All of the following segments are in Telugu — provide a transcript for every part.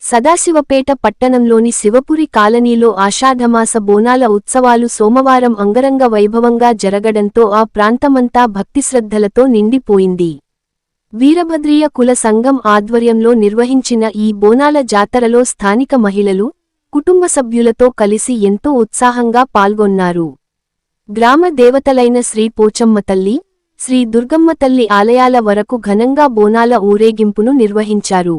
సదాశివపేట పట్టణంలోని శివపురి కాలనీలో ఆషాఢమాస బోనాల ఉత్సవాలు సోమవారం అంగరంగ వైభవంగా జరగడంతో ఆ ప్రాంతమంతా భక్తిశ్రద్ధలతో నిండిపోయింది. వీరభద్రీయ కుల సంఘం ఆధ్వర్యంలో నిర్వహించిన ఈ బోనాల జాతరలో స్థానిక మహిళలు, కుటుంబ సభ్యులతో కలిసి ఎంతో ఉత్సాహంగా పాల్గొన్నారు. గ్రామ దేవతలైన శ్రీ పోచమ్మతల్లి, శ్రీ దుర్గమ్మతల్లి ఆలయాల వరకు ఘనంగా బోనాల ఊరేగింపును నిర్వహించారు.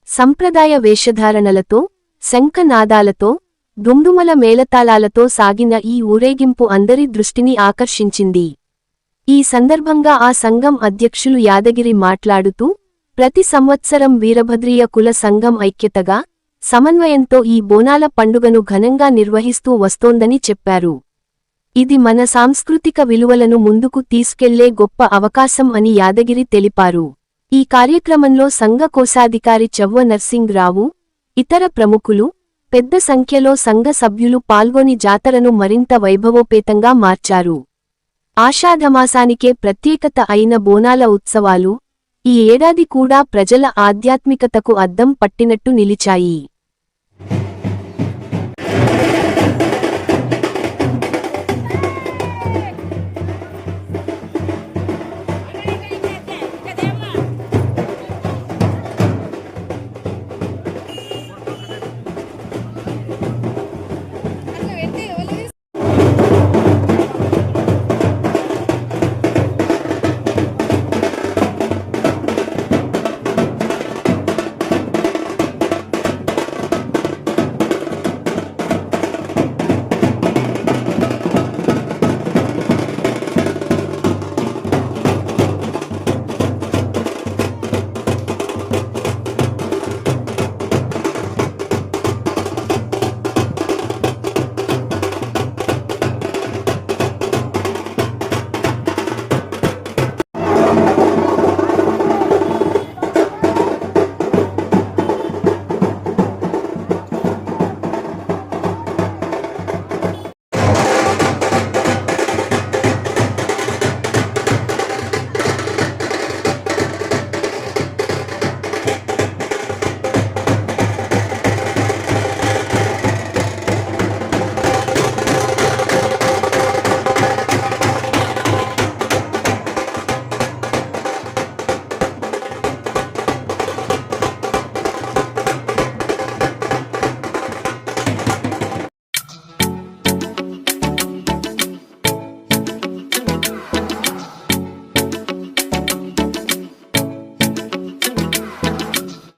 సంప్రదాయ వేషధారణలతో, శంఖనాదాలతో, దుమ్దుమల మేళతాళాలతో సాగిన ఈ ఊరేగింపు అందరి దృష్టిని ఆకర్షించింది. ఈ సందర్భంగా ఆ సంఘం అధ్యక్షులు యాదగిరి మాట్లాడుతూ, ప్రతి సంవత్సరం వీరభద్రీయ కుల సంఘం ఐక్యతగా, సమన్వయంతో ఈ బోనాల పండుగను ఘనంగా నిర్వహిస్తూ వస్తోందని చెప్పారు. ఇది మన సాంస్కృతిక విలువలను ముందుకు తీసుకెళ్లే గొప్ప అవకాశం అని యాదగిరి తెలిపారు. ఈ కార్యక్రమంలో సంఘ కోశాధికారి చవ్వ నర్సింగ్ రావు, ఇతర ప్రముఖులు, పెద్ద సంఖ్యలో సంఘ సభ్యులు పాల్గొని జాతరను మరింత వైభవోపేతంగా మార్చారు. ఆషాఢమాసానికే ప్రత్యేకత అయిన బోనాల ఉత్సవాలు ఈ ఏడాది కూడా ప్రజల ఆధ్యాత్మికతకు అద్దం పట్టినట్టు నిలిచాయి.